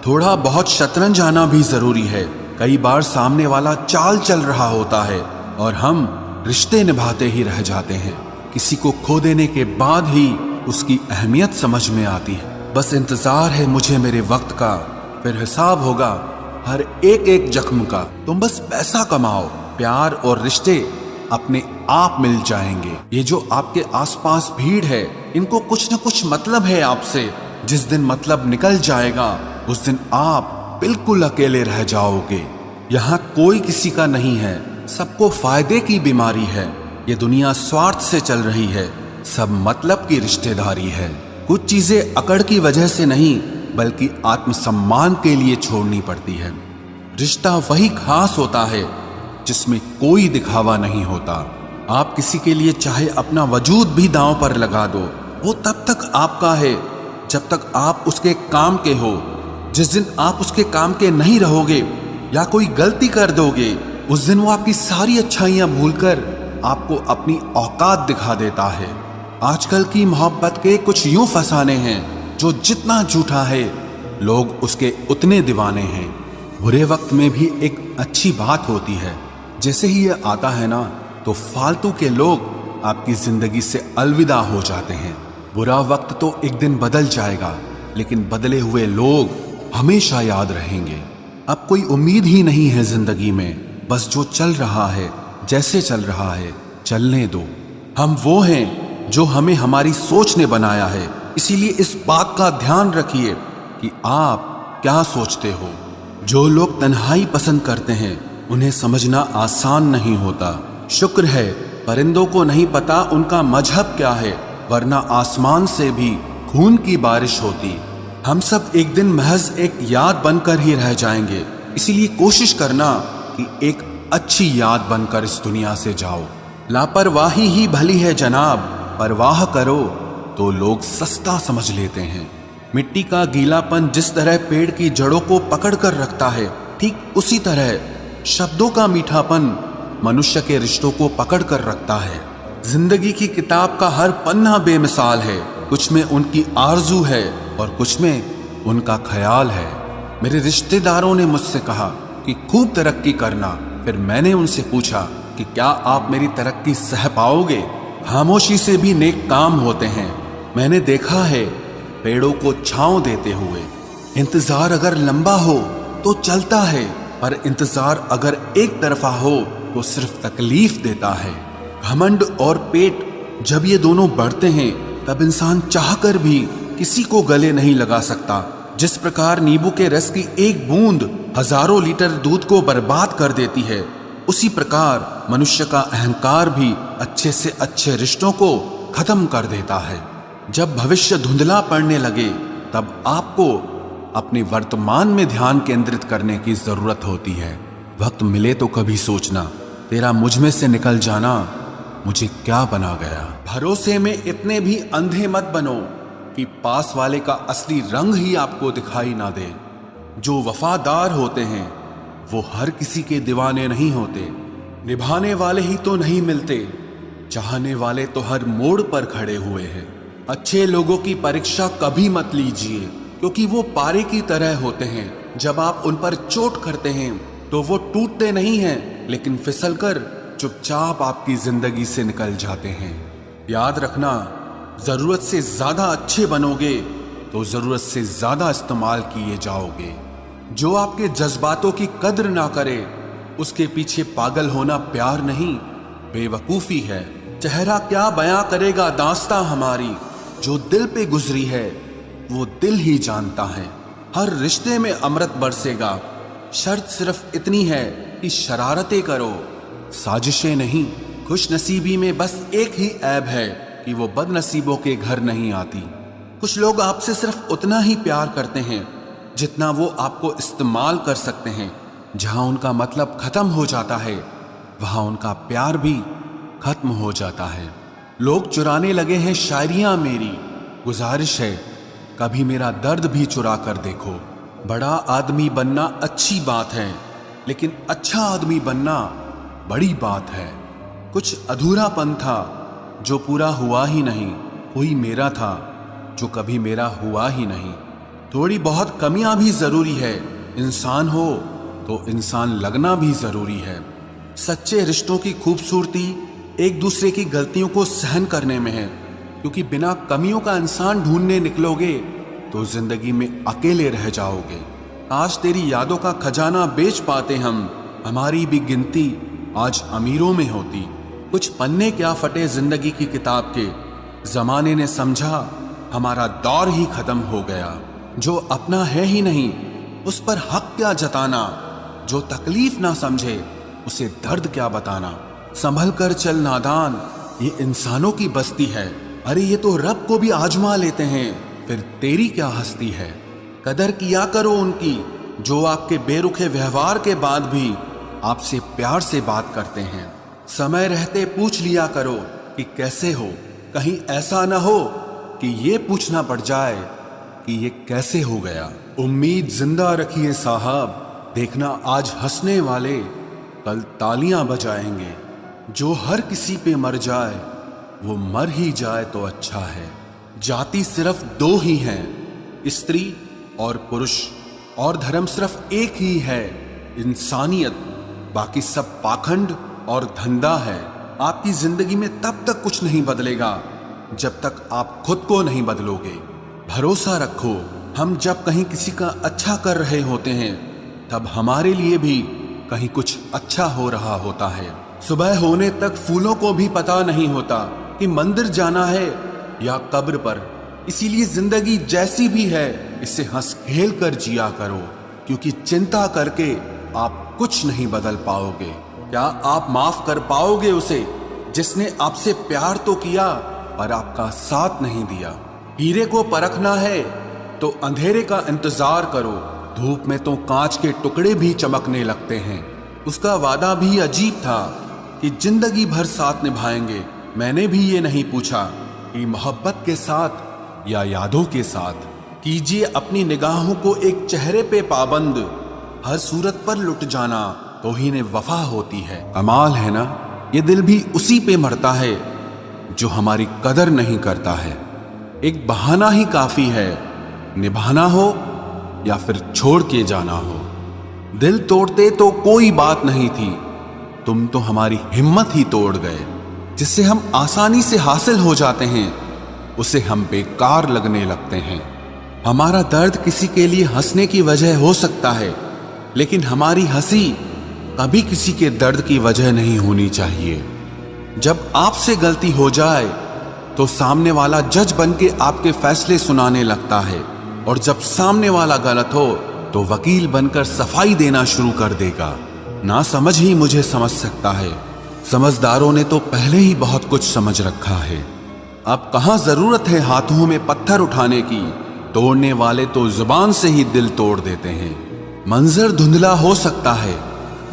थोड़ा बहुत शतरंज आना भी जरूरी है। कई बार सामने वाला चाल चल रहा होता है और हम रिश्ते निभाते ही रह जाते हैं। किसी को खो देने के बाद ही उसकी अहमियत समझ में आती है। बस इंतजार है मुझे मेरे वक्त का, फिर हिसाब होगा हर एक एक जख्म का। तुम बस पैसा कमाओ, प्यार और रिश्ते अपने आप मिल जाएंगे। ये जो आपके आसपास भीड़ है, इनको कुछ न कुछ मतलब है आपसे। जिस दिन मतलब निकल जाएगा उस दिन आप बिल्कुल अकेले रह जाओगे। यहाँ कोई किसी का नहीं है, सबको फायदे की बीमारी है। ये दुनिया स्वार्थ से चल रही है, सब मतलब की रिश्तेदारी है। कुछ चीजें अकड़ की वजह से नहीं बल्कि आत्मसम्मान के लिए छोड़नी पड़ती है। रिश्ता वही खास होता है जिसमें कोई दिखावा नहीं होता। आप किसी के लिए चाहे अपना वजूद भी दांव पर लगा दो, वो तब तक आपका है जब तक आप उसके काम के हो। जिस दिन आप उसके काम के नहीं रहोगे या कोई गलती कर दोगे, उस दिन वो आपकी सारी अच्छाइयां भूलकर आपको अपनी औकात दिखा देता है। आजकल की मोहब्बत के कुछ यूं फसाने हैं जो जितना झूठा है लोग उसके उतने दीवाने हैं। बुरे वक्त में भी एक अच्छी बात होती है। जैसे ही ये आता है ना, तो फालतू के लोग आपकी जिंदगी से अलविदा हो जाते हैं। बुरा वक्त तो एक दिन बदल जाएगा, लेकिन बदले हुए लोग हमेशा याद रहेंगे। अब कोई उम्मीद ही नहीं है जिंदगी में, बस जो चल रहा है, जैसे चल रहा है चलने दो। हम वो हैं जो हमें हमारी सोच ने बनाया है। इसीलिए इस बात का ध्यान रखिए कि आप क्या सोचते हो। जो लोग तन्हाई पसंद करते हैं उन्हें समझना आसान नहीं होता। शुक्र है परिंदों को नहीं पता उनका मजहब क्या है, वरना आसमान से भी खून की बारिश होती। हम सब एक दिन महज एक याद बनकर ही रह जाएंगे। इसीलिए कोशिश करना कि एक अच्छी याद बनकर इस दुनिया से जाओ। लापरवाही ही भली है जनाब, परवाह करो तो लोग सस्ता समझ लेते हैं। मिट्टी का गीलापन जिस तरह पेड़ की जड़ों को पकड़ कर रखता है, ठीक उसी तरह शब्दों का मीठापन मनुष्य के रिश्तों को पकड़ कर रखता है। जिंदगी की किताब का हर पन्ना बेमिसाल है। कुछ में उनकी आरजू है और कुछ में उनका ख्याल है। मेरे रिश्तेदारों ने मुझसे कहा कि खूब तरक्की करना। फिर मैंने उनसे पूछा कि क्या आप मेरी तरक्की सह पाओगे? खामोशी से भी नेक काम होते हैं। मैंने देखा है पेड़ों को छांव देते हुए। इंतजार अगर लंबा हो तो चलता है, पर इंतजार अगर एक तरफा हो तो सिर्फ तकलीफ देता है। घमंड और पेट जब ये दोनों बढ़ते हैं तब इंसान चाहकर भी किसी को गले नहीं लगा सकता। जिस प्रकार नींबू के रस की एक बूंद हजारों लीटर दूध को बर्बाद कर देती है, उसी प्रकार मनुष्य का अहंकार भी अच्छे से अच्छे रिश्तों को खत्म कर देता है। जब भविष्य धुंधला पड़ने लगे तब आपको अपने वर्तमान में ध्यान केंद्रित करने की जरूरत होती है। वक्त मिले तो कभी सोचना, तेरा मुझ में से निकल जाना मुझे क्या बना गया। भरोसे में इतने भी अंधे मत बनो कि पास वाले का असली रंग ही आपको दिखाई ना दे। जो वफादार होते हैं वो हर किसी के दीवाने नहीं होते। निभाने वाले ही तो नहीं मिलते, चाहने वाले तो हर मोड़ पर खड़े हुए हैं। अच्छे लोगों की परीक्षा कभी मत लीजिए, क्योंकि वो पारे की तरह होते हैं। जब आप उन पर चोट करते हैं तो वो टूटते नहीं हैं, लेकिन फिसलकर चुपचाप आपकी जिंदगी से निकल जाते हैं। याद रखना, जरूरत से ज्यादा अच्छे बनोगे तो जरूरत से ज्यादा इस्तेमाल किए जाओगे। जो आपके जज्बातों की कद्र ना करे उसके पीछे पागल होना प्यार नहीं, बेवकूफी है। चेहरा क्या बयां करेगा दास्तां हमारी, जो दिल पे गुजरी है वो दिल ही जानता है। हर रिश्ते में अमृत बरसेगा, शर्त सिर्फ इतनी है कि शरारतें करो, साजिशें नहीं। खुश नसीबी में बस एक ही ऐब है कि वो बदनसीबों के घर नहीं आती। कुछ लोग आपसे सिर्फ उतना ही प्यार करते हैं जितना वो आपको इस्तेमाल कर सकते हैं। जहां उनका मतलब खत्म हो जाता है वहां उनका प्यार भी खत्म हो जाता है। लोग चुराने लगे हैं शायरियां मेरी, गुजारिश है कभी मेरा दर्द भी चुरा कर देखो। बड़ा आदमी बनना अच्छी बात है, लेकिन अच्छा आदमी बनना बड़ी बात है। कुछ अधूरापन था जो पूरा हुआ ही नहीं, कोई मेरा था जो कभी मेरा हुआ ही नहीं। थोड़ी बहुत कमियां भी जरूरी है। इंसान हो तो इंसान लगना भी जरूरी है। सच्चे रिश्तों की खूबसूरती एक दूसरे की गलतियों को सहन करने में है, क्योंकि बिना कमियों का इंसान ढूंढने निकलोगे तो जिंदगी में अकेले रह जाओगे। आज तेरी यादों का खजाना बेच पाते हम, हमारी भी गिनती आज अमीरों में होती। कुछ पन्ने क्या फटे जिंदगी की किताब के, जमाने ने समझा हमारा दौर ही खत्म हो गया। जो अपना है ही नहीं उस पर हक क्या जताना, जो तकलीफ ना समझे उसे दर्द क्या बताना। संभल कर चल नादान, ये इंसानों की बस्ती है। अरे ये तो रब को भी आजमा लेते हैं, फिर तेरी क्या हस्ती है। कदर किया करो उनकी जो आपके बेरुखे व्यवहार के बाद भी आपसे प्यार से बात करते हैं। समय रहते पूछ लिया करो कि कैसे हो, कहीं ऐसा ना हो कि ये पूछना पड़ जाए कि ये कैसे हो गया। उम्मीद जिंदा रखिए साहब, देखना आज हंसने वाले कल तालियां बजाएंगे। जो हर किसी पे मर जाए वो मर ही जाए तो अच्छा है। जाति सिर्फ दो ही हैं, स्त्री और पुरुष, और धर्म सिर्फ एक ही है, इंसानियत। बाकी सब पाखंड और धंधा है। आपकी जिंदगी में तब तक कुछ नहीं बदलेगा जब तक आप खुद को नहीं बदलोगे। भरोसा रखो, हम जब कहीं किसी का अच्छा कर रहे होते हैं तब हमारे लिए भी कहीं कुछ अच्छा हो रहा होता है। सुबह होने तक फूलों को भी पता नहीं होता कि मंदिर जाना है या कब्र पर। इसीलिए जिंदगी जैसी भी है इसे हंस खेल कर जिया करो, क्योंकि चिंता करके आप कुछ नहीं बदल पाओगे। क्या आप माफ कर पाओगे उसे जिसने आपसे प्यार तो किया पर आपका साथ नहीं दिया। हीरे को परखना है तो अंधेरे का इंतजार करो, धूप में तो कांच के टुकड़े भी चमकने लगते हैं। उसका वादा भी अजीब था कि जिंदगी भर साथ निभाएंगे। मैंने भी ये नहीं पूछा कि मोहब्बत के साथ या यादों के साथ। कीजिए अपनी निगाहों को एक चेहरे पे पाबंद, हर सूरत पर लुट जाना तो ही ने वफा होती है। कमाल है ना, ये दिल भी उसी पे मरता है जो हमारी कदर नहीं करता है। एक बहाना ही काफी है, निभाना हो या फिर छोड़ के जाना हो। दिल तोड़ते तो कोई बात नहीं थी, तुम तो हमारी हिम्मत ही तोड़ गए। जिससे हम आसानी से हासिल हो जाते हैं उसे हम बेकार लगने लगते हैं। हमारा दर्द किसी के लिए हंसने की वजह हो सकता है, लेकिन हमारी हंसी कभी किसी के दर्द की वजह नहीं होनी चाहिए। जब आपसे गलती हो जाए तो सामने वाला जज बन के आपके फैसले सुनाने लगता है, और जब सामने वाला गलत हो तो वकील बनकर सफाई देना शुरू कर देगा। ना समझ ही मुझे समझ सकता है, समझदारों ने तो पहले ही बहुत कुछ समझ रखा है। अब कहाँ जरूरत है हाथों में पत्थर उठाने की, तोड़ने वाले तो जुबान से ही दिल तोड़ देते हैं। मंजर धुंधला हो सकता है,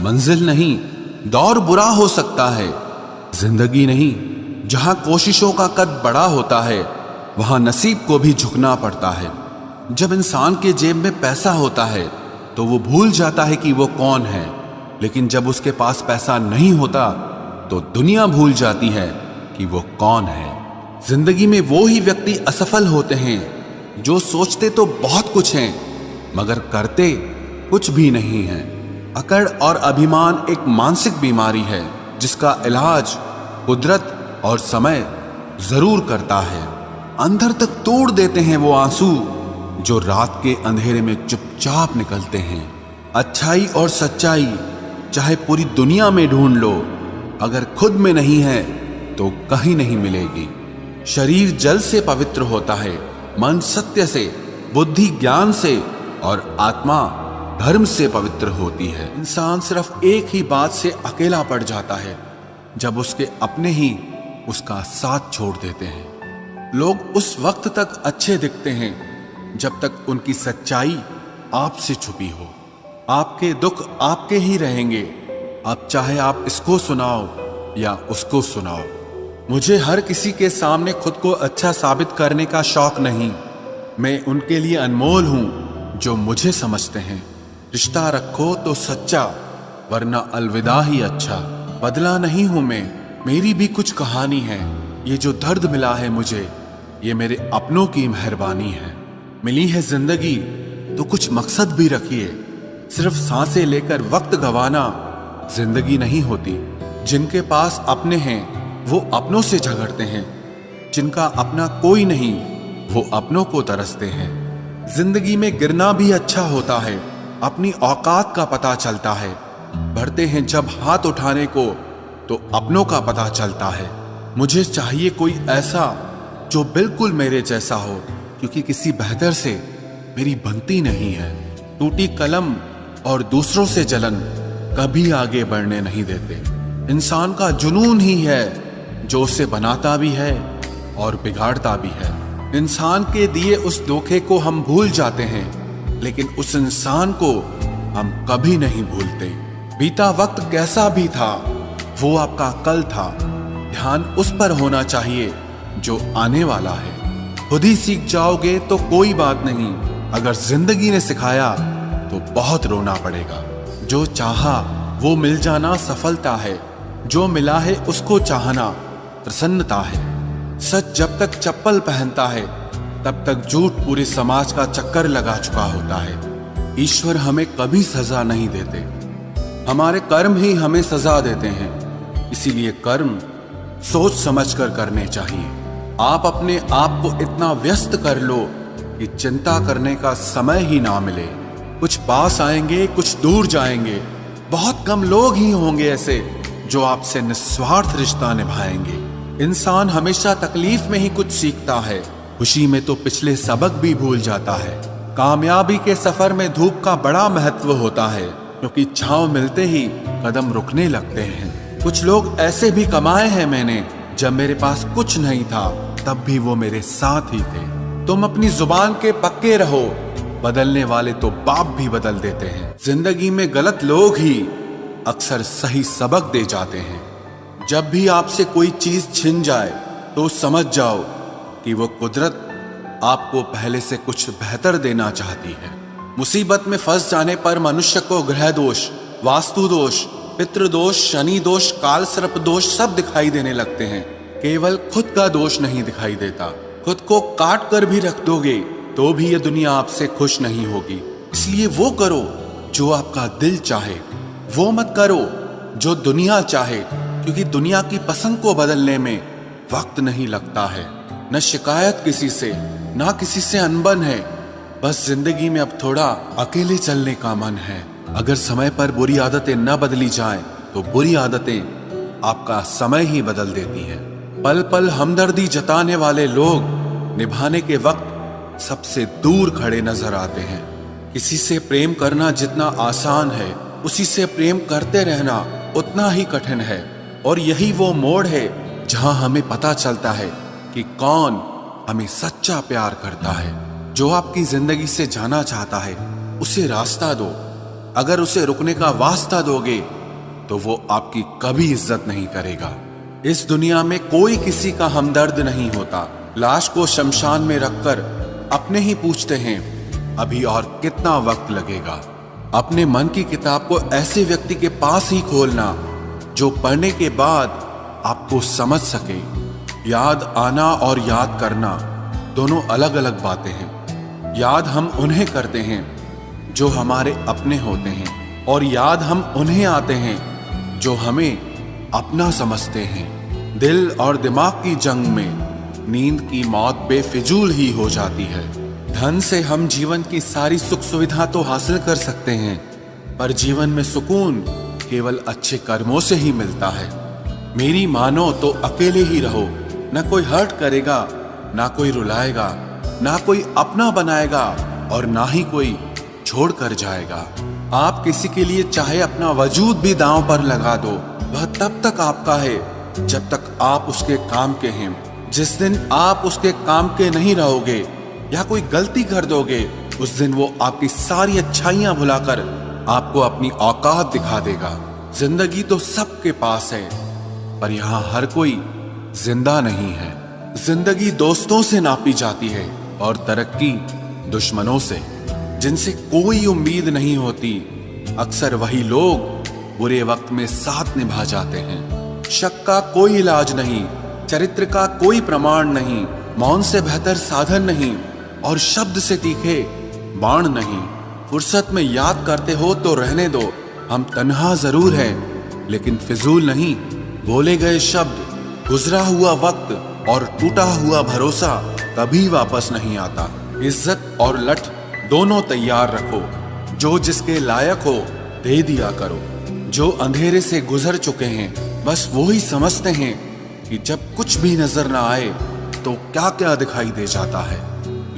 मंजिल नहीं, दौर बुरा हो सकता है, जिंदगी नहीं। जहां कोशिशों का कद बड़ा होता है वहां नसीब को भी झुकना पड़ता है। जब इंसान के जेब में पैसा होता है तो वो भूल जाता है कि वो कौन है, लेकिन जब उसके पास पैसा नहीं होता तो दुनिया भूल जाती है कि वो कौन है। जिंदगी में वो ही व्यक्ति असफल होते हैं जो सोचते तो बहुत कुछ हैं मगर करते कुछ भी नहीं है। अकड़ और अभिमान एक मानसिक बीमारी है जिसका इलाज कुदरत और समय जरूर करता है। अंदर तक तोड़ देते हैं वो आंसू जो रात के अंधेरे में चुपचाप निकलते हैं। अच्छाई और सच्चाई चाहे पूरी दुनिया में ढूंढ लो, अगर खुद में नहीं है तो कहीं नहीं मिलेगी। शरीर जल से पवित्र होता है, मन सत्य से, बुद्धि ज्ञान से और आत्मा धर्म से पवित्र होती है। इंसान सिर्फ एक ही बात से अकेला पड़ जाता है, जब उसके अपने ही उसका साथ छोड़ देते हैं। लोग उस वक्त तक अच्छे दिखते हैं जब तक उनकी सच्चाई आपसे छुपी हो। आपके दुख आपके ही रहेंगे, अब चाहे आप इसको सुनाओ या उसको सुनाओ। मुझे हर किसी के सामने खुद को अच्छा साबित करने का शौक नहीं। मैं उनके लिए अनमोल हूं जो मुझे समझते हैं। रिश्ता रखो तो सच्चा, वरना अलविदा ही अच्छा। बदला नहीं हूं मैं, मेरी भी कुछ कहानी है। ये जो दर्द मिला है मुझे, ये मेरे अपनों की मेहरबानी है। मिली है जिंदगी तो कुछ मकसद भी रखिए। सिर्फ सांसें लेकर वक्त गंवाना जिंदगी नहीं होती। जिनके पास अपने हैं वो अपनों से झगड़ते हैं, जिनका अपना कोई नहीं वो अपनों को तरसते हैं। जिंदगी में गिरना भी अच्छा होता है, अपनी औकात का पता चलता है। बढ़ते हैं जब हाथ उठाने को तो अपनों का पता चलता है। मुझे चाहिए कोई ऐसा जो बिल्कुल मेरे जैसा हो, क्योंकि किसी बेहतर से मेरी बनती नहीं है। टूटी कलम और दूसरों से जलन कभी आगे बढ़ने नहीं देते। इंसान का जुनून ही है जो उसे बनाता भी है और बिगाड़ता भी है। इंसान के दिए उस धोखे को हम भूल जाते हैं, लेकिन उस इंसान को हम कभी नहीं भूलते। बीता वक्त कैसा भी था वो आपका कल था। ध्यान उस पर होना चाहिए जो आने वाला है। खुद ही सीख जाओगे तो कोई बात नहीं, अगर जिंदगी ने सिखाया तो बहुत रोना पड़ेगा। जो चाहा वो मिल जाना सफलता है, जो मिला है उसको चाहना प्रसन्नता है। सच जब तक चप्पल पहनता है तब तक झूठ पूरे समाज का चक्कर लगा चुका होता है। ईश्वर हमें कभी सजा नहीं देते, हमारे कर्म ही हमें सजा देते हैं। इसीलिए कर्म सोच समझकर करने चाहिए। आप अपने आप को इतना व्यस्त कर लो कि चिंता करने का समय ही ना मिले। कुछ पास आएंगे, कुछ दूर जाएंगे। बहुत कम लोग ही होंगे ऐसे जो आपसे निस्वार्थ रिश्ता निभाएंगे। इंसान हमेशा तकलीफ में ही कुछ सीखता है, खुशी में तो पिछले सबक भी भूल जाता है। कामयाबी के सफर में धूप का बड़ा महत्व होता है, क्योंकि छांव मिलते ही कदम रुकने लगते हैं। कुछ लोग ऐसे भी कमाए हैं मैंने, जब मेरे पास कुछ नहीं था तब भी वो मेरे साथ ही थे। तुम अपनी जुबान के पक्के रहो, बदलने वाले तो बाप भी बदल देते हैं। जिंदगी में गलत लोग ही अक्सर सही सबक दे जाते हैं। जब भी आपसे कोई चीज छिन जाए तो समझ जाओ कि वो कुदरत आपको पहले से कुछ बेहतर देना चाहती है। मुसीबत में फंस जाने पर मनुष्य को ग्रह दोष, वास्तु दोष, पितृदोष, शनि दोष, काल सर्प दोष सब दिखाई देने लगते हैं। केवल खुद का दोष नहीं दिखाई देता। खुद को काट कर भी रख दोगे तो भी ये दुनिया आपसे खुश नहीं होगी। इसलिए वो करो जो आपका दिल चाहे, वो मत करो जो दुनिया चाहे, क्योंकि दुनिया की पसंद को बदलने में वक्त नहीं लगता है। न शिकायत किसी से, ना किसी से अनबन है। बस जिंदगी में अब थोड़ा अकेले चलने का मन है। अगर समय पर बुरी आदतें न बदली जाएं, तो बुरी आदतें आपका समय ही बदल देती हैं। पल पल हमदर्दी जताने वाले लोग निभाने के वक्त सबसे दूर खड़े नजर आते हैं। किसी से प्रेम करना जितना आसान है, उसी से प्रेम करते रहना उतना ही कठिन है। और यही वो मोड़ है जहां हमें पता चलता है कि कौन हमें सच्चा प्यार करता है। जो आपकी जिंदगी से जाना चाहता है उसे रास्ता दो। अगर उसे रुकने का वास्ता दोगे तो वो आपकी कभी इज्जत नहीं करेगा। इस दुनिया में कोई किसी का हमदर्द नहीं होता। लाश को शमशान में रखकर अपने ही पूछते हैं अभी और कितना वक्त लगेगा। अपने मन की किताब को ऐसे व्यक्ति के पास ही खोलना जो पढ़ने के बाद आपको समझ सके। याद आना और याद करना दोनों अलग अलग बातें हैं। याद हम उन्हें करते हैं जो हमारे अपने होते हैं, और याद हम उन्हें आते हैं जो हमें अपना समझते हैं। दिल और दिमाग की जंग में नींद की मौत बेफिजूल ही हो जाती है। धन से हम जीवन की सारी सुख सुविधा तो हासिल कर सकते हैं, पर जीवन में सुकून केवल अच्छे कर्मों से ही मिलता है। मेरी मानो तो अकेले ही रहो, ना कोई हर्ट करेगा, ना कोई रुलाएगा, ना कोई अपना बनाएगा और ना ही कोई छोड़ कर जाएगा। आप किसी के लिए चाहे अपना वजूद भी दांव पर लगा दो, वह तब तक आपका है जब तक आप उसके काम के हैं। जिस दिन आप उसके काम के नहीं रहोगे या कोई गलती कर दोगे, उस दिन वो आपकी सारी अच्छाइयां भुलाकर आपको अपनी औकात दिखा देगा। जिंदगी तो सबके पास है, पर यहाँ हर कोई जिंदा नहीं है। जिंदगी दोस्तों से नापी जाती है और तरक्की दुश्मनों से। जिनसे कोई उम्मीद नहीं होती, अक्सर वही लोग बुरे वक्त में साथ निभा जाते हैं। शक का कोई इलाज नहीं, चरित्र का कोई प्रमाण नहीं, मौन से बेहतर साधन नहीं, और शब्द से तीखे बाण नहीं। फुर्सत में याद करते हो तो रहने दो, हम तन्हा जरूर हैं लेकिन फिजूल नहीं। बोले गए शब्द, गुजरा हुआ वक्त और टूटा हुआ भरोसा कभी वापस नहीं आता। इज्जत और लठ दोनों तैयार रखो, जो जिसके लायक हो दे दिया करो। जो अंधेरे से गुजर चुके हैं बस वो ही समझते हैं कि जब कुछ भी नजर ना आए तो क्या क्या दिखाई दे जाता है।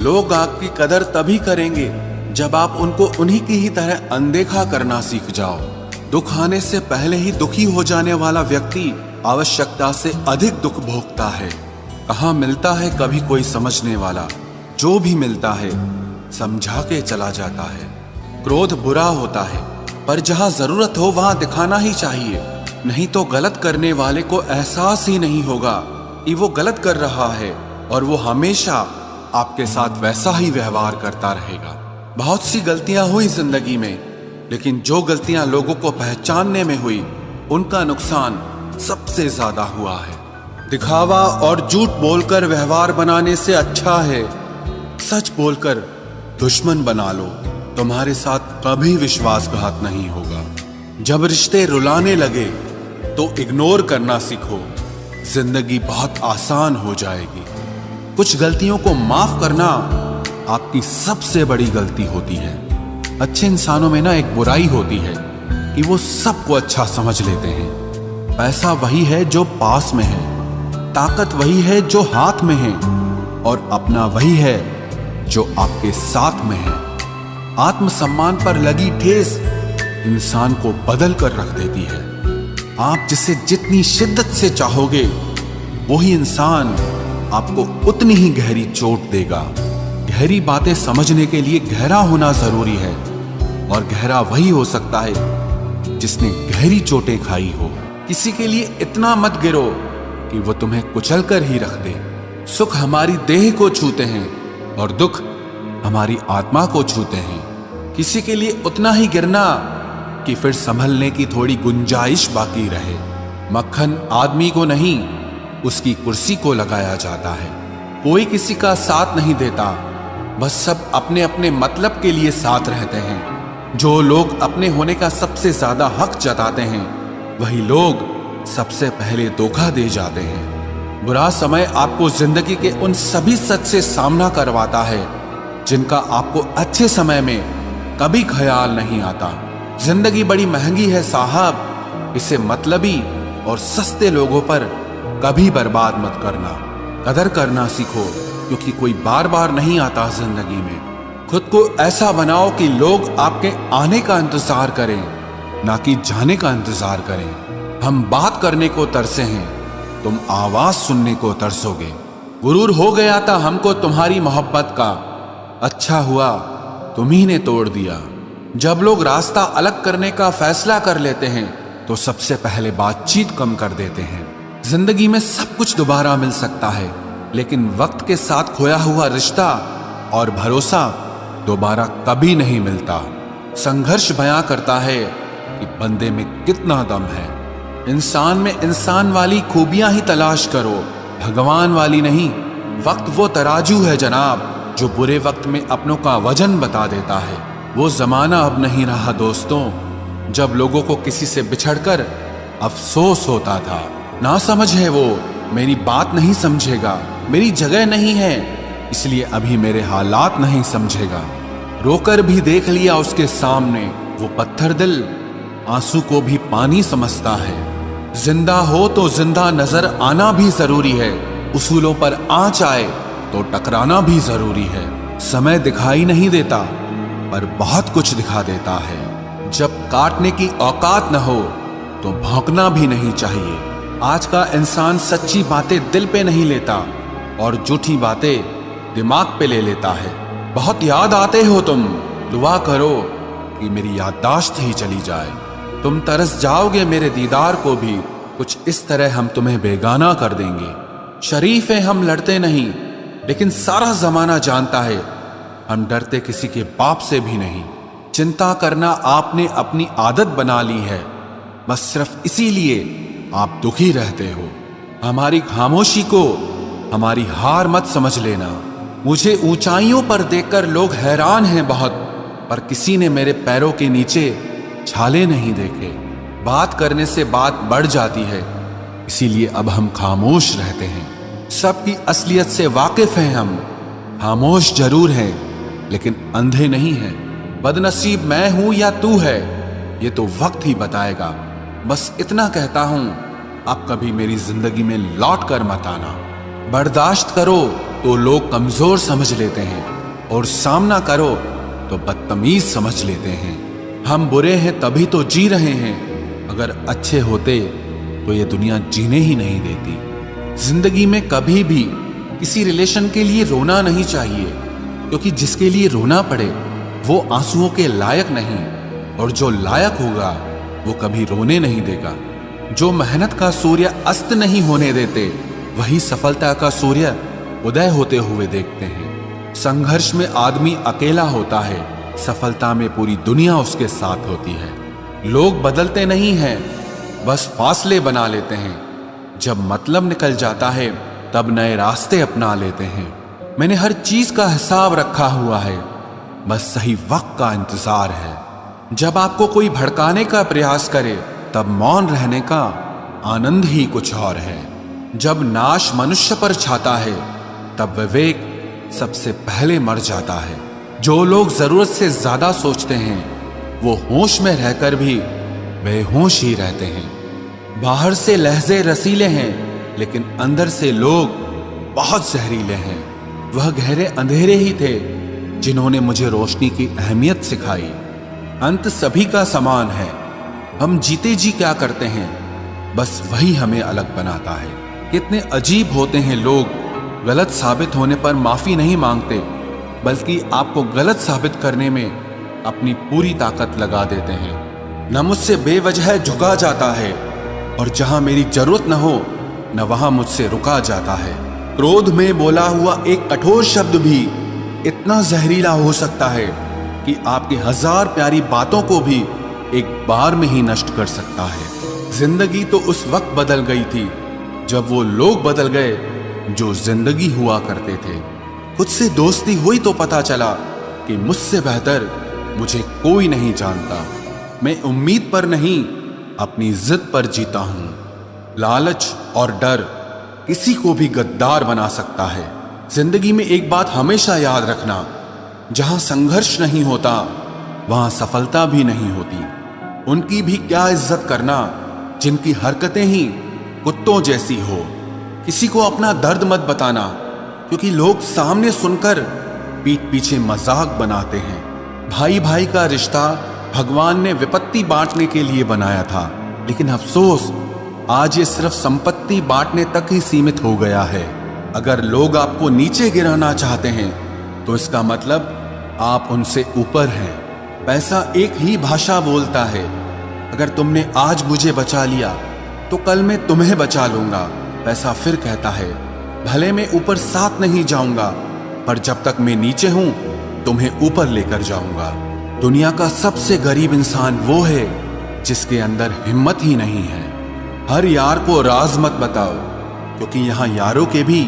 लोग आपकी कदर तभी करेंगे जब आप उनको उन्हीं की ही तरह अनदेखा करना सीख जाओ। दुख आने से पहले ही दुखी हो जाने वाला व्यक्ति आवश्यकता से अधिक दुख भोगता है। कहाँ मिलता है कभी कोई समझने वाला, जो भी मिलता है समझा के चला जाता है। क्रोध बुरा होता है पर जहाँ जरूरत हो वहां दिखाना ही चाहिए, नहीं तो गलत करने वाले को एहसास ही नहीं होगा कि वो गलत कर रहा है और वो हमेशा आपके साथ वैसा ही व्यवहार करता रहेगा। बहुत सी गलतियां हुई जिंदगी में, लेकिन जो गलतियां लोगों को पहचानने में हुई उनका नुकसान सबसे ज्यादा हुआ है। दिखावा और झूठ बोलकर व्यवहार बनाने से अच्छा है सच बोलकर दुश्मन बना लो, तुम्हारे साथ कभी विश्वासघात नहीं होगा। जब रिश्ते रुलाने लगे तो इग्नोर करना सीखो, जिंदगी बहुत आसान हो जाएगी। कुछ गलतियों को माफ करना आपकी सबसे बड़ी गलती होती है। अच्छे इंसानों में ना एक बुराई होती है कि वो सबको अच्छा समझ लेते हैं। पैसा वही है जो पास में है, ताकत वही है जो हाथ में है, और अपना वही है जो आपके साथ में है। आत्मसम्मान पर लगी ठेस इंसान को बदल कर रख देती है। आप जिसे जितनी शिद्दत से चाहोगे वही इंसान आपको उतनी ही गहरी चोट देगा। गहरी बातें समझने के लिए गहरा होना जरूरी है, और गहरा वही हो सकता है जिसने गहरी चोटें खाई हो। किसी के लिए इतना मत गिरो कि वो तुम्हें कुचल कर ही रख दे। सुख हमारी देह को छूते हैं और दुख हमारी आत्मा को छूते हैं। किसी के लिए उतना ही गिरना कि फिर संभलने की थोड़ी गुंजाइश बाकी रहे। मक्खन आदमी को नहीं उसकी कुर्सी को लगाया जाता है। कोई किसी का साथ नहीं देता, बस सब अपने अपने मतलब के लिए साथ रहते हैं। जो लोग अपने होने का सबसे ज्यादा हक जताते हैं वही लोग सबसे पहले धोखा दे जाते हैं। बुरा समय आपको जिंदगी के उन सभी सच से सामना करवाता है जिनका आपको अच्छे समय में कभी ख्याल नहीं आता। जिंदगी बड़ी महंगी है साहब, इसे मतलबी और सस्ते लोगों पर कभी बर्बाद मत करना। कदर करना सीखो, क्योंकि कोई बार बार नहीं आता जिंदगी में। खुद को ऐसा बनाओ कि लोग आपके आने का इंतजार करें, ना कि जाने का इंतजार करें। हम बात करने को तरसे हैं, तुम आवाज सुनने को तरसोगे। गुरूर हो गया था हमको तुम्हारी मोहब्बत का, अच्छा हुआ तुम्ही ने तोड़ दिया। जब लोग रास्ता अलग करने का फैसला कर लेते हैं तो सबसे पहले बातचीत कम कर देते हैं। जिंदगी में सब कुछ दोबारा मिल सकता है, लेकिन वक्त के साथ खोया हुआ रिश्ता और भरोसा दोबारा कभी नहीं मिलता। संघर्ष बयां करता है कि बंदे में कितना दम है। इंसान में इंसान वाली खूबियां ही तलाश करो, भगवान वाली नहीं। वक्त वो तराजू है जनाब जो बुरे वक्त में अपनों का वजन बता देता है। वो जमाना अब नहीं रहा दोस्तों, जब लोगों को किसी से बिछड़कर अफसोस होता था। ना समझ है वो, मेरी बात नहीं समझेगा, मेरी जगह नहीं है इसलिए अभी मेरे हालात नहीं समझेगा। रोकर भी देख लिया उसके सामने वो पत्थर दिल, आंसू को भी पानी समझता है। जिंदा हो तो जिंदा नजर आना भी जरूरी है, उसूलों पर आंच आए तो टकराना भी जरूरी है। समय दिखाई नहीं देता पर बहुत कुछ दिखा देता है। जब काटने की औकात न हो तो भौंकना भी नहीं चाहिए। आज का इंसान सच्ची बातें दिल पे नहीं लेता और झूठी बातें दिमाग पे ले लेता है। बहुत याद आते हो तुम, दुआ करो कि मेरी याददाश्त ही चली जाए। तुम तरस जाओगे मेरे दीदार को भी, कुछ इस तरह हम तुम्हें बेगाना कर देंगे। शरीफ है हम लड़ते नहीं, लेकिन सारा जमाना जानता है हम डरते किसी के बाप से भी नहीं। चिंता करना आपने अपनी आदत बना ली है, बस सिर्फ इसीलिए आप दुखी रहते हो। हमारी खामोशी को हमारी हार मत समझ लेना, मुझे ऊंचाइयों पर देखकर लोग हैरान हैं बहुत, पर किसी ने मेरे पैरों के नीचे छाले नहीं देखे। बात करने से बात बढ़ जाती है, इसीलिए अब हम खामोश रहते हैं। सबकी असलियत से वाकिफ हैं हम, खामोश जरूर हैं लेकिन अंधे नहीं हैं। बदनसीब मैं हूं या तू है, ये तो वक्त ही बताएगा। बस इतना कहता हूं, अब कभी मेरी जिंदगी में लौट कर मत आना। बर्दाश्त करो तो लोग कमजोर समझ लेते हैं, और सामना करो तो बदतमीज समझ लेते हैं। हम बुरे हैं तभी तो जी रहे हैं, अगर अच्छे होते तो ये दुनिया जीने ही नहीं देती। जिंदगी में कभी भी किसी रिलेशन के लिए रोना नहीं चाहिए, क्योंकि जिसके लिए रोना पड़े वो आंसुओं के लायक नहीं, और जो लायक होगा वो कभी रोने नहीं देगा। जो मेहनत का सूर्य अस्त नहीं होने देते, वही सफलता का सूर्य उदय होते हुए देखते हैं। संघर्ष में आदमी अकेला होता है, सफलता में पूरी दुनिया उसके साथ होती है। लोग बदलते नहीं हैं, बस फासले बना लेते हैं। जब मतलब निकल जाता है तब नए रास्ते अपना लेते हैं। मैंने हर चीज का हिसाब रखा हुआ है, बस सही वक्त का इंतजार है। जब आपको कोई भड़काने का प्रयास करे तब मौन रहने का आनंद ही कुछ और है। जब नाश मनुष्य पर छाता है तब विवेक सबसे पहले मर जाता है। जो लोग जरूरत से ज्यादा सोचते हैं वो होश में रहकर भी बेहोश ही रहते हैं। बाहर से लहजे रसीले हैं, लेकिन अंदर से लोग बहुत जहरीले हैं। वह गहरे अंधेरे ही थे जिन्होंने मुझे रोशनी की अहमियत सिखाई। अंत सभी का समान है, हम जीते जी क्या करते हैं बस वही हमें अलग बनाता है। कितने अजीब होते हैं लोग, गलत साबित होने पर माफी नहीं मांगते, बल्कि आपको गलत साबित करने में अपनी पूरी ताकत लगा देते हैं। न मुझसे बेवजह झुका जाता है, और जहां मेरी जरूरत न हो न वहां मुझसे रुका जाता है। क्रोध में बोला हुआ एक कठोर शब्द भी इतना जहरीला हो सकता है कि आपकी 1000 प्यारी बातों को भी एक बार में ही नष्ट कर सकता है। जिंदगी तो उस वक्त बदल गई थी जब वो लोग बदल गए जो जिंदगी हुआ करते थे। खुद से दोस्ती हुई तो पता चला कि मुझसे बेहतर मुझे कोई नहीं जानता। मैं उम्मीद पर नहीं, अपनी जिद पर जीता हूं। लालच और डर किसी को भी गद्दार बना सकता है। जिंदगी में एक बात हमेशा याद रखना, जहां संघर्ष नहीं होता वहां सफलता भी नहीं होती। उनकी भी क्या इज्जत करना जिनकी हरकतें ही कुत्तों जैसी हो। किसी को अपना दर्द मत बताना, क्योंकि लोग सामने सुनकर पीठ पीछे मजाक बनाते हैं। भाई भाई का रिश्ता भगवान ने विपत्ति बांटने के लिए बनाया था, लेकिन अफसोस आज ये सिर्फ संपत्ति बांटने तक ही सीमित हो गया है। अगर लोग आपको नीचे गिराना चाहते हैं तो इसका मतलब आप उनसे ऊपर हैं। पैसा एक ही भाषा बोलता है। अगर तुमने आज मुझे बचा लिया तो कल मैं तुम्हें बचा लूंगा। पैसा फिर कहता है, भले मैं ऊपर साथ नहीं जाऊंगा, पर जब तक मैं नीचे हूं तुम्हें ऊपर लेकर जाऊंगा। दुनिया का सबसे गरीब इंसान वो है जिसके अंदर हिम्मत ही नहीं है। हर यार को राज मत बताओ, क्योंकि यहाँ यारों के भी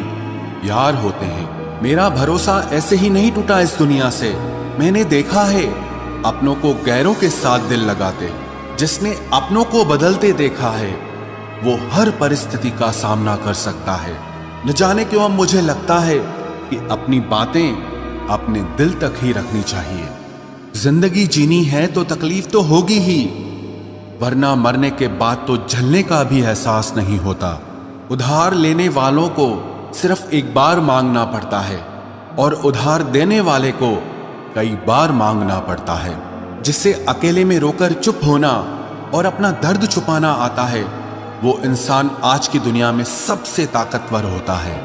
यार होते हैं। मेरा भरोसा ऐसे ही नहीं टूटा इस दुनिया से। मैंने देखा है अपनों को गैरों के साथ दिल लगाते। जिसने अपनों को बदलते देखा है वो हर परिस्थिति का सामना कर सकता है। न जाने क्यों अब मुझे लगता है कि अपनी बातें अपने दिल तक ही रखनी चाहिए। जिंदगी जीनी है तो तकलीफ तो होगी ही, वरना मरने के बाद तो जलने का भी एहसास नहीं होता। उधार लेने वालों को सिर्फ एक बार मांगना पड़ता है, और उधार देने वाले को कई बार मांगना पड़ता है। जिससे अकेले में रोकर चुप होना और अपना दर्द छुपाना आता है, वो इंसान आज की दुनिया में सबसे ताकतवर होता है।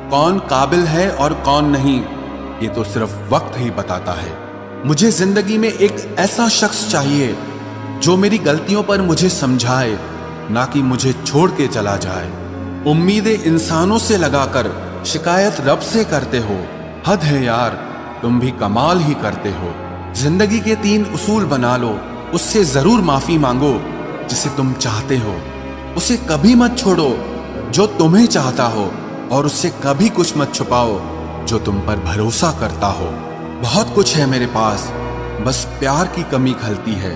कौन काबिल है और कौन नहीं, ये तो सिर्फ वक्त ही बताता है। मुझे जिंदगी में एक ऐसा शख्स चाहिए जो मेरी गलतियों पर मुझे समझाए, ना कि मुझे छोड़ के चला जाए। उम्मीदें इंसानों से लगाकर शिकायत रब से करते हो। हद है यार, तुम भी कमाल ही करते हो। जिंदगी के 3 उसूल बना लो, उससे जरूर माफी मांगो जिसे तुम चाहते हो। उसे कभी मत छोड़ो जो तुम्हें चाहता हो, और उससे कभी कुछ मत छुपाओ जो तुम पर भरोसा करता हो। बहुत कुछ है मेरे पास, बस प्यार की कमी खलती है।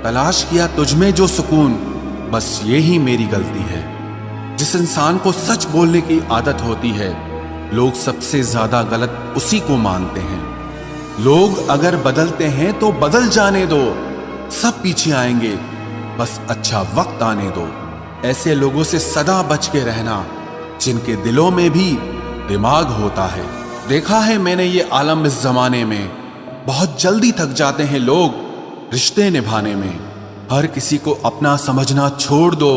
तलाश किया तुझमें जो सुकून, बस ये ही मेरी गलती है। जिस इंसान को सच बोलने की आदत होती है, लोग सबसे ज्यादा गलत उसी को मानते हैं। लोग अगर बदलते हैं तो बदल जाने दो, सब पीछे आएंगे, बस अच्छा वक्त आने दो। ऐसे लोगों से सदा बच के रहना जिनके दिलों में भी दिमाग होता है। देखा है मैंने ये आलम इस जमाने में, बहुत जल्दी थक जाते हैं लोग रिश्ते निभाने में। हर किसी को अपना समझना छोड़ दो,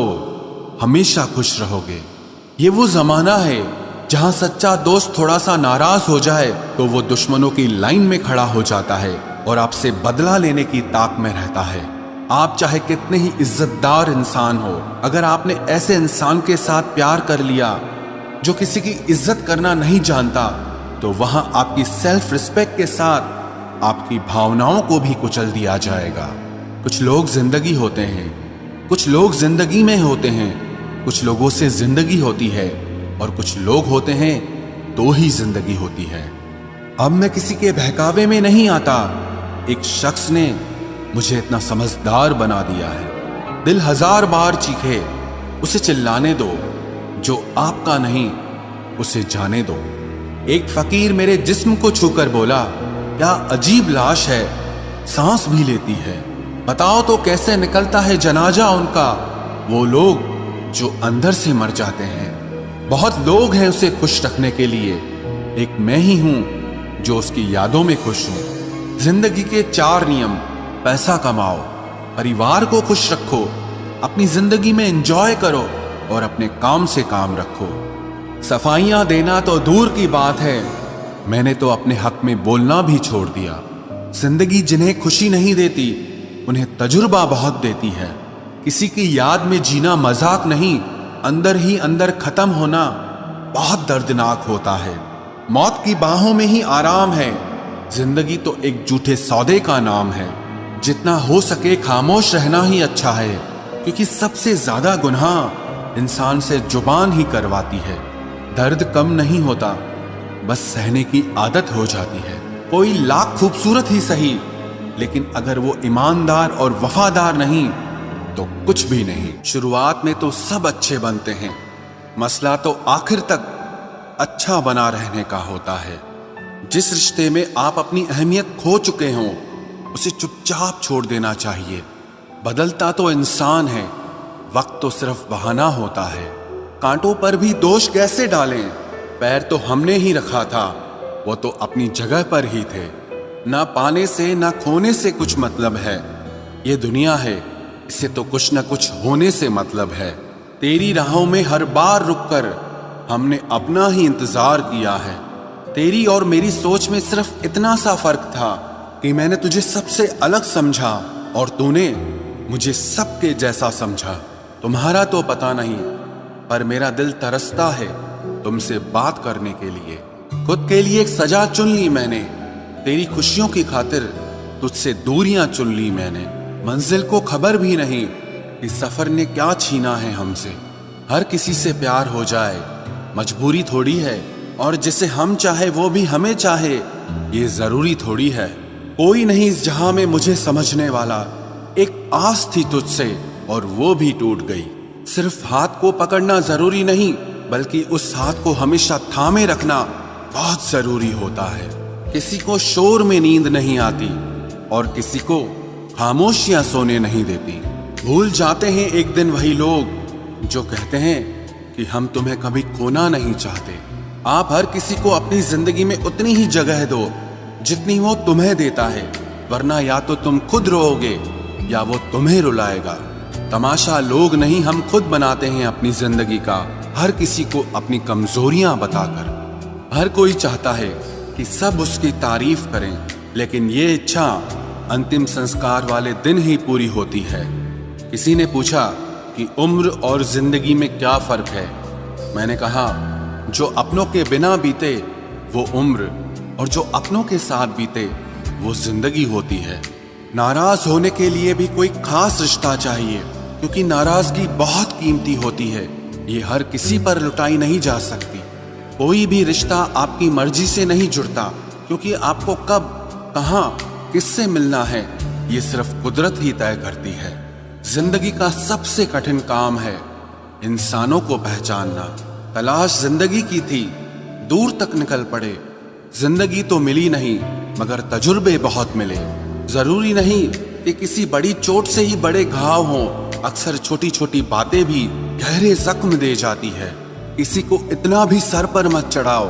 हमेशा खुश रहोगे। ये वो जमाना है जहां सच्चा दोस्त थोड़ा सा नाराज हो जाए तो वो दुश्मनों की लाइन में खड़ा हो जाता है और आपसे बदला लेने की ताक में रहता है। आप चाहे कितने ही इज्जतदार इंसान हो, अगर आपने ऐसे इंसान के साथ प्यार कर लिया जो किसी की इज्जत करना नहीं जानता, तो वहां आपकी सेल्फ रिस्पेक्ट के साथ आपकी भावनाओं को भी कुचल दिया जाएगा। कुछ लोग जिंदगी होते हैं, कुछ लोग जिंदगी में होते हैं, कुछ लोगों से जिंदगी होती है और कुछ लोग होते हैं तो ही जिंदगी होती है। अब मैं किसी के बहकावे में नहीं आता। एक शख्स ने मुझे इतना समझदार बना दिया है। दिल 1000 बार चीखे, उसे चिल्लाने दो, जो आपका नहीं उसे जाने दो। एक फकीर मेरे जिस्म को छूकर बोला, क्या अजीब लाश है, सांस भी लेती है। बताओ तो कैसे निकलता है जनाजा उनका, वो लोग जो अंदर से मर जाते हैं। बहुत लोग हैं उसे खुश रखने के लिए, एक मैं ही हूं जो उसकी यादों में खुश हूं। जिंदगी के 4 नियम: पैसा कमाओ, परिवार को खुश रखो, अपनी जिंदगी में एंजॉय करो और अपने काम से काम रखो। सफाइयां देना तो दूर की बात है, मैंने तो अपने हक में बोलना भी छोड़ दिया। जिंदगी जिन्हें खुशी नहीं देती, उन्हें तजुर्बा बहुत देती है। किसी की याद में जीना मजाक नहीं, अंदर ही अंदर खत्म होना बहुत दर्दनाक होता है। मौत की बाहों में ही आराम है। जिंदगी तो एक झूठे सौदे का नाम है। जितना हो सके खामोश रहना ही अच्छा है, क्योंकि सबसे ज्यादा गुनाह इंसान से जुबान ही करवाती है। दर्द कम नहीं होता, बस सहने की आदत हो जाती है। कोई लाख खूबसूरत ही सही, लेकिन अगर वो ईमानदार और वफादार नहीं तो कुछ भी नहीं। शुरुआत में तो सब अच्छे बनते हैं, मसला तो आखिर तक अच्छा बना रहने का होता है। जिस रिश्ते में आप अपनी अहमियत खो चुके हों, उसे चुपचाप छोड़ देना चाहिए। बदलता तो इंसान है, वक्त तो सिर्फ बहाना होता है। कांटों पर भी दोष कैसे डालें, पैर तो हमने ही रखा था, वो तो अपनी जगह पर ही थे। ना पाने से ना खोने से कुछ मतलब है, ये दुनिया है, इसे तो कुछ न कुछ होने से मतलब है। तेरी राहों में हर बार रुककर हमने अपना ही इंतजार किया है। तेरी और मेरी सोच में सिर्फ इतना सा फर्क था कि मैंने तुझे सबसे अलग समझा और तूने मुझे सबके जैसा समझा। तुम्हारा तो पता नहीं, पर मेरा दिल तरसता है तुमसे बात करने के लिए। खुद के लिए एक सजा चुन ली मैंने, तेरी खुशियों की खातिर तुझसे दूरियां चुन ली मैंने। मंजिल को खबर भी नहीं कि सफर ने क्या छीना है हमसे। हर किसी से प्यार हो जाए मजबूरी थोड़ी है, और जिसे हम चाहे वो भी हमें चाहे ये जरूरी थोड़ी है। कोई नहीं इस जहां में मुझे समझने वाला, एक आस थी तुझसे और वो भी टूट गई। सिर्फ हाथ को पकड़ना जरूरी नहीं, बल्कि उस हाथ को हमेशा थामे रखना बहुत जरूरी होता है। किसी को शोर में नींद नहीं आती और किसी को खामोशियां सोने नहीं देती। भूल जाते हैं एक दिन वही लोग जो कहते हैं कि हम तुम्हें कभी खोना नहीं चाहते। आप हर किसी को अपनी जिंदगी में उतनी ही जगह दो जितनी वो तुम्हें देता है, वरना या तो तुम खुद रोओगे या वो तुम्हें रुलाएगा। तमाशा लोग नहीं, हम खुद बनाते हैं अपनी जिंदगी का, हर किसी को अपनी कमजोरियां बताकर। हर कोई चाहता है कि सब उसकी तारीफ करें, लेकिन ये इच्छा अंतिम संस्कार वाले दिन ही पूरी होती है। किसी ने पूछा कि उम्र और जिंदगी में क्या फर्क है। मैंने कहा, जो अपनों के बिना बीते वो उम्र, और जो अपनों के साथ बीते वो जिंदगी होती है। नाराज होने के लिए भी कोई खास रिश्ता चाहिए, क्योंकि नाराजगी बहुत कीमती होती है, ये हर किसी पर लुटाई नहीं जा सकती। कोई भी रिश्ता आपकी मर्जी से नहीं जुड़ता, क्योंकि आपको कब, कहां, किससे मिलना है ये सिर्फ कुदरत ही तय करती है। जिंदगी का सबसे कठिन काम है इंसानों को पहचानना। तलाश जिंदगी की थी, दूर तक निकल पड़े। जिंदगी तो मिली नहीं, मगर तजुर्बे बहुत मिले। जरूरी नहीं कि किसी बड़ी चोट से ही बड़े घाव हों, अक्सर छोटी छोटी बातें भी गहरे जख्म दे जाती है। किसी को इतना भी सर पर मत चढ़ाओ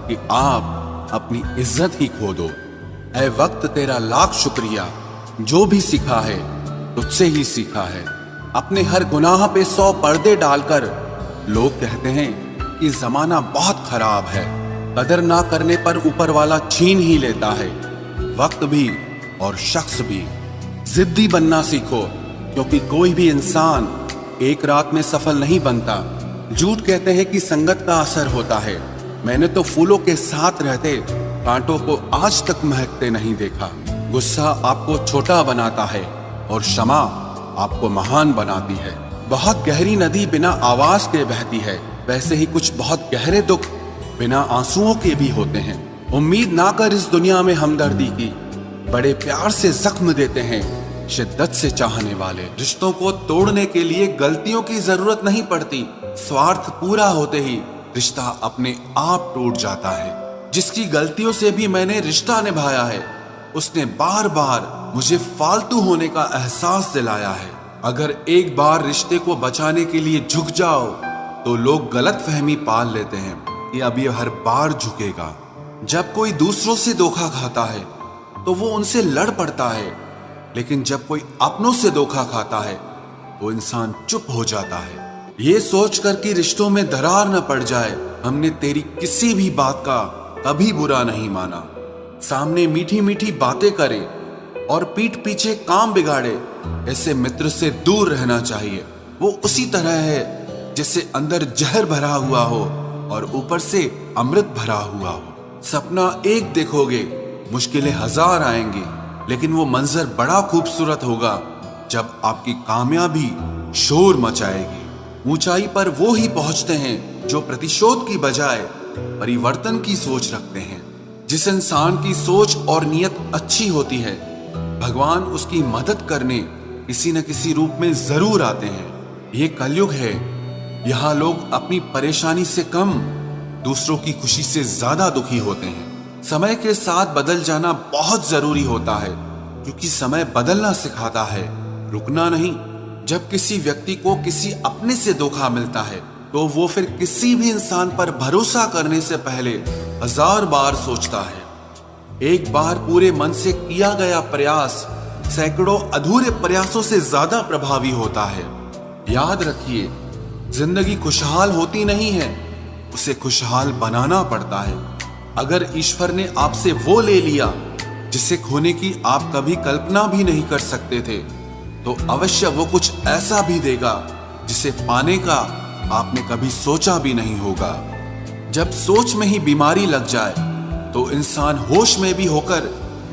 कि आप अपनी इज्जत ही खो दो। ऐ वक्त तेरा लाख शुक्रिया, जो भी सीखा है तुझसे ही सीखा है। अपने हर गुनाह पे 100 पर्दे डालकर लोग कहते हैं कि जमाना बहुत खराब है। कदर ना करने पर ऊपर वाला छीन ही लेता है, वक्त भी और शख्स भी। जिद्दी बनना सीखो, क्योंकि कोई भी इंसान एक रात में सफल नहीं बनता। झूठ कहते हैं कि संगत का असर होता है। मैंने तो फूलों के साथ रहते कांटों को आज तक महकते नहीं देखा। गुस्सा आपको छोटा बनाता है और क्षमा आपको महान बनाती है। बहुत गहरी नदी बिना आवाज के बहती है, वैसे ही कुछ बहुत गहरे दुख बिना आंसुओं के भी होते हैं। उम्मीद ना कर इस दुनिया में हमदर्दी की, बड़े प्यार से जख्म देते हैं शिद्दत से चाहने वाले। रिश्तों को तोड़ने के लिए गलतियों की जरूरत नहीं पड़ती, स्वार्थ पूरा होते ही रिश्ता अपने आप टूट जाता है। जिसकी गलतियों से भी मैंने रिश्ता निभाया है, उसने बार बार मुझे फालतू होने का एहसास दिलाया है। अगर एक बार रिश्ते को बचाने के लिए झुक जाओ तो लोग गलत फहमी पाल लेते हैं कि अब ये हर बार झुकेगा। जब कोई दूसरों से धोखा खाता है तो वो उनसे लड़ पड़ता है, लेकिन जब कोई अपनों से धोखा खाता है तो इंसान चुप हो जाता है। ये सोचकर कि रिश्तों में दरार न पड़ जाए, हमने तेरी किसी भी बात का कभी बुरा नहीं माना। सामने मीठी मीठी बातें करे और पीठ पीछे काम बिगाड़े, ऐसे मित्र से दूर रहना चाहिए। वो उसी तरह है जैसे अंदर जहर भरा हुआ हो और ऊपर से अमृत भरा हुआ हो। सपना एक देखोगे, मुश्किलें 1000 आएंगी, लेकिन वो मंजर बड़ा खूबसूरत होगा जब आपकी कामयाबी शोर मचाएगी। ऊंचाई पर वो ही पहुंचते हैं जो प्रतिशोध की बजाय परिवर्तन की सोच रखते हैं। जिस इंसान की सोच और नियत अच्छी होती है, भगवान उसकी मदद करने किसी न किसी रूप में जरूर आते हैं। ये कलयुग है, यहाँ लोग अपनी परेशानी से कम दूसरों की खुशी से ज्यादा दुखी होते हैं। समय के साथ बदल जाना बहुत जरूरी होता है, क्योंकि समय बदलना सिखाता है, रुकना नहीं। जब किसी व्यक्ति को किसी अपने से धोखा मिलता है तो वो फिर किसी भी इंसान पर भरोसा करने से पहले 1000 बार सोचता है। एक बार पूरे मन से किया गया प्रयास सैकड़ों अधूरे प्रयासों से ज्यादा प्रभावी होता है। याद रखिए, जिंदगी खुशहाल होती नहीं है, उसे खुशहाल बनाना पड़ता है। अगर ईश्वर ने आपसे वो ले लिया जिसे खोने की आप कभी कल्पना भी नहीं कर सकते थे, तो अवश्य वो कुछ ऐसा भी देगा जिसे पाने का आपने कभी सोचा भी नहीं होगा। जब सोच में ही बीमारी लग जाए तो इंसान होश में भी होकर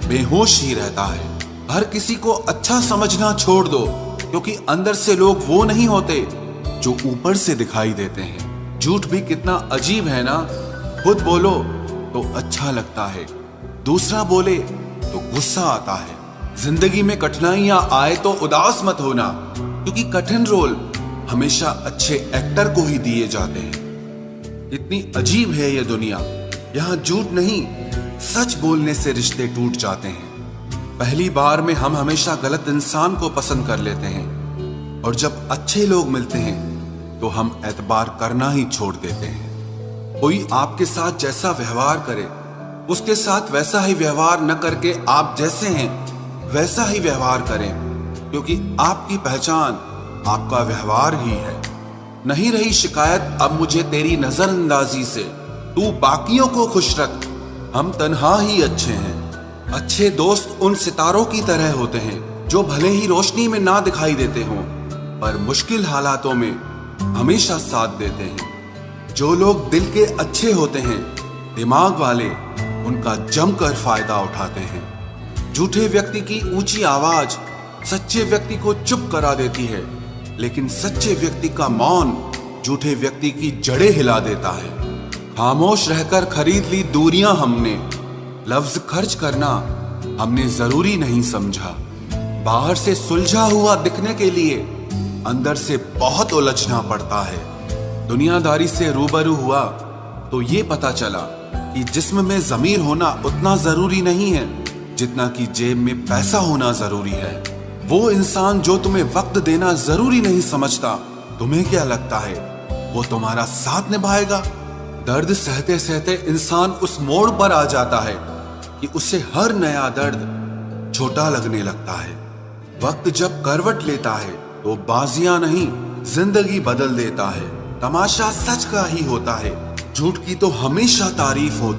बेहोश ही रहता है। हर किसी को अच्छा समझना छोड़ दो, क्योंकि अंदर से लोग वो नहीं होते जो ऊपर से दिखाई देते हैं। झूठ भी कितना अजीब है ना, खुद बोलो तो अच्छा लगता है, दूसरा बोले तो गुस्सा आता है। जिंदगी में कठिनाइयां आए तो उदास मत होना, क्योंकि कठिन रोल हमेशा अच्छे एक्टर को ही दिए जाते हैं। इतनी अजीब है ये दुनिया, यहाँ झूठ नहीं सच बोलने से रिश्ते टूट जाते हैं। पहली बार में हम हमेशा गलत इंसान को पसंद कर लेते हैं, और जब अच्छे लोग मिलते हैं तो हम एतबार करना ही छोड़ देते हैं। कोई आपके साथ जैसा व्यवहार करे, उसके साथ वैसा ही व्यवहार न करके आप जैसे हैं वैसा ही व्यवहार करें, क्योंकि आपकी पहचान आपका व्यवहार ही है। नहीं रही शिकायत अब मुझे तेरी नजरअंदाजी से, तू बाकियों को खुश रख, हम तन्हा ही अच्छे हैं। अच्छे दोस्त उन सितारों की तरह होते हैं जो भले ही रोशनी में ना दिखाई देते हों, पर मुश्किल हालातों में हमेशा साथ देते हैं। जो लोग दिल के अच्छे होते हैं, दिमाग वाले उनका जमकर फायदा उठाते हैं। झूठे व्यक्ति की ऊंची आवाज सच्चे व्यक्ति को चुप करा देती है, लेकिन सच्चे व्यक्ति का मौन झूठे व्यक्ति की जड़ें हिला देता है। खामोश रहकर खरीद ली दूरियां हमने। लफ्ज खर्च करना हमने जरूरी नहीं समझा। बाहर से सुलझा हुआ दिखने के लिए अंदर से बहुत उलझना पड़ता है। दुनियादारी से रूबरू हुआ तो ये पता चला कि जिस्म में ज़मीर होना उतना जरूरी नहीं है जितना कि जेब में पैसा होना जरूरी है। वो इंसान जो तुम्हें वक्त देना जरूरी नहीं समझता, तुम्हें क्या लगता है वो तुम्हारा साथ निभाएगा? दर्द सहते सहते इंसान उस मोड़ पर आ जाता है कि उसे हर नया दर्द छोटा लगने लगता है। वक्त जब करवट लेता है तो बाजियां नहीं जिंदगी बदल देता है। तमाशा सच का ही होता है, झूठ की तो हमेशा तारीफ होती।